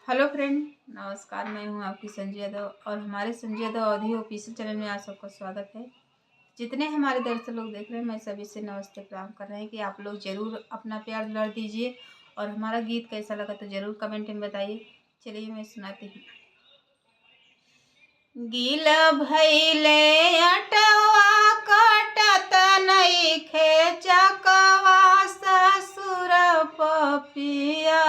Hello friend, नमस्कार। मैं हूं आपकी संजय यादव और हमारे Sanjay Yadav audio official channel में आप सबका स्वागत है। जितने हमारे दर्शक लोग देख रहे हैं, मैं सभी से नमस्ते प्रणाम कर रहे हैं कि आप लोग ज़रूर अपना प्यार दुलार दीजिए और हमारा गीत कैसा लगा तो ज़रूर कमेंट में बताइए। चलिए मैं सुनाती हूँ। गीला भैले अटवा कटत नइखे चकवा ससुर पपिया,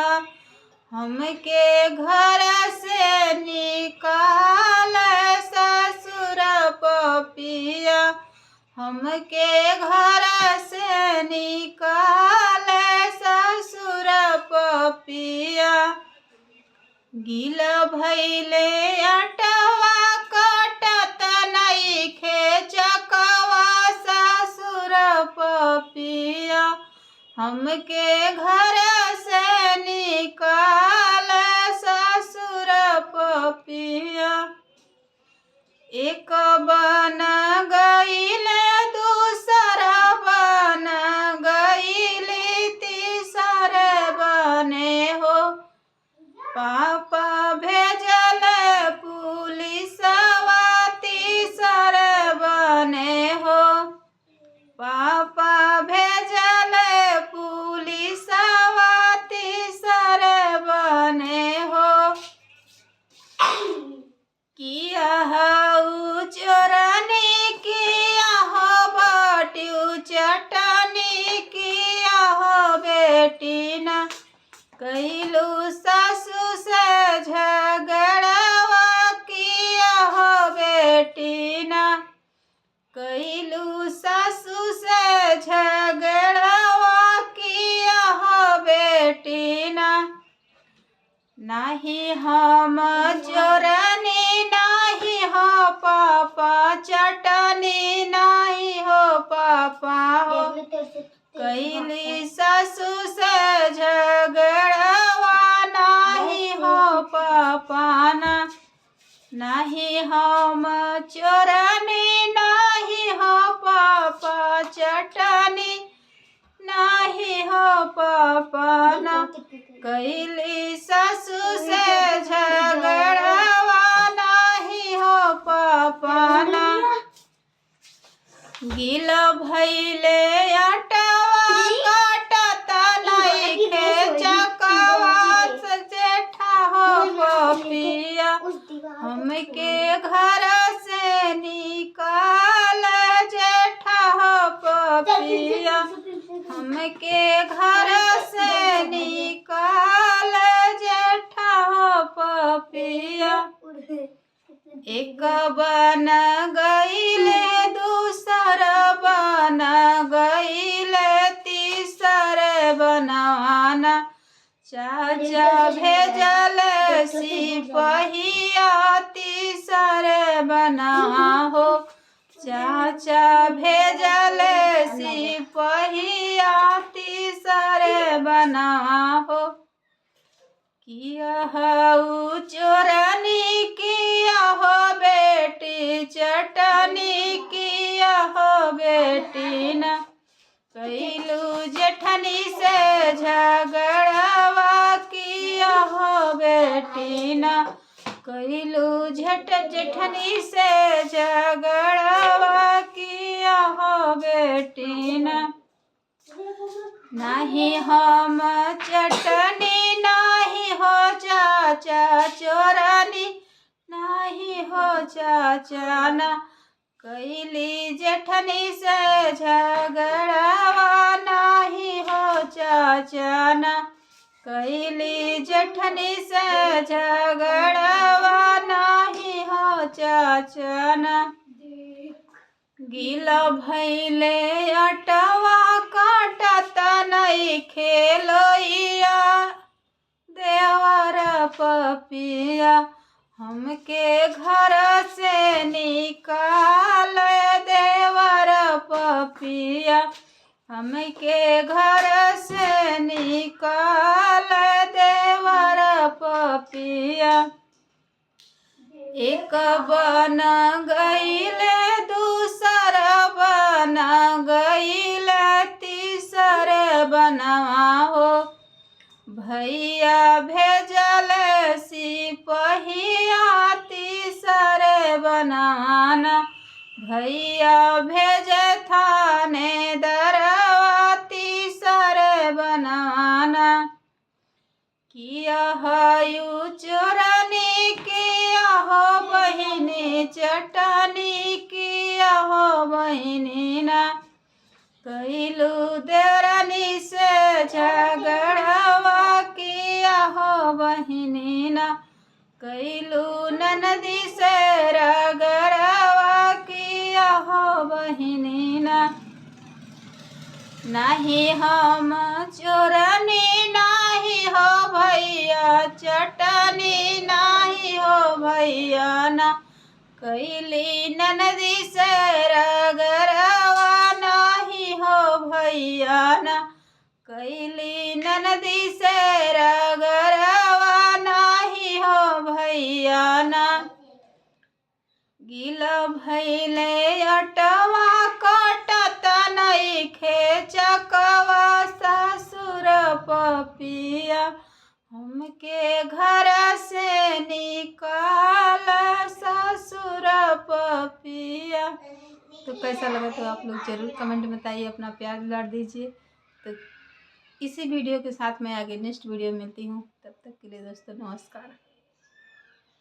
हमके घर से निकाल ससुर पपिया, हमके घर से निकाल ससुर पपिया। गील भैले अटवा कटत नइखे चकवा ससुर पपिया, हमके घर से निकाल ससुर पपिया। एक बन गईल दूसरा बन गईल तीसर बने हो, पापा भेजल पुलिसवा तीसर बने हो, पापा भेजल पुलिसवा तीसर बने हो। किया हो चोरनी किया हो बटू चटनी किया हो बेटी ना, कैलू सासू से झगड़वा किया हो बेटी ना, कैलू सासू से झगड़वा किया हो बेटी ना। नाही हम चोरनी नाही हो पापा चटनी, नाही हो पापा हो कैली सासू से झगड़वा, नाही हो पापा ना। नाही हम चोरनी नाही हो पापा चटनी, नाही हो पापा ना, कैली सासू से झगड़वा, नाही हो पापा ना। गील भैले अटवा कटत नइखे चकवा जेठा हो पपिया, हमके घर से निकाल जेठा हो पपिया, हमके घर से निकाल जेठा हो पपिया। एक बन गईले दूसर बन गईले तीसर बनवाना, चाचा भेजल सिपहिया तीसर बना हो, चाचा भेजल सिपहिया तीसर बना हो। किया हो चोरनी किया हो बेटी चटनी किया हो बेटी ना, कैलू जेठनी से झगड़वा किया हो बेटी ना, कैलू जेठनी से झगड़वा किया हो बेटी ना। नाही हम चटनी नाही हो चाचा चोरनी, नाही हो चाचा ना, कैली जेठनी से झगड़वा, नाही हो चाचा ना, कैली जेठनी से झगड़वा, नाही हो चाचा ना। गील भैले अटवा काटत नइखे लोइया देवर पपिया, हमके घर से निकाल देवर पपिया, हमके घर से निकाल देवर पपिया। एक बन गईले दूसर बन गईले तीसर बनवा हो, भैया भेजल बनवाना। भैया भेजे थाने दरवाती सर बनवाना। किया हयू चोरनी किया हो बहिनी चटनी किया हो बहिनी ना। कैलू देवरानी से झगड़वा किया हो बहिनी ना। कैलू ननदी से रगड़वा किया हो बहिनी ना। नहीं हम चोरनी नाही हो भैया चटनी नाही हो भैया ना। कैली ननदी से रगड़वा नाही हो भैया ना। कैली ननदी से रगड़वा नाही हो भैया ना। गिला भैले अटवा कटत नइखे चकवा ससुर पपिया। हमके घर से निकाल ससुर पपिया। तो कैसा लगा तो आप लोग ज़रूर कमेंट में बताइए, अपना प्यार दुलार दीजिए। तो इसी वीडियो के साथ मैं आगे नेक्स्ट वीडियो में मिलती हूँ। तब तक के लिए दोस्तों नमस्कार।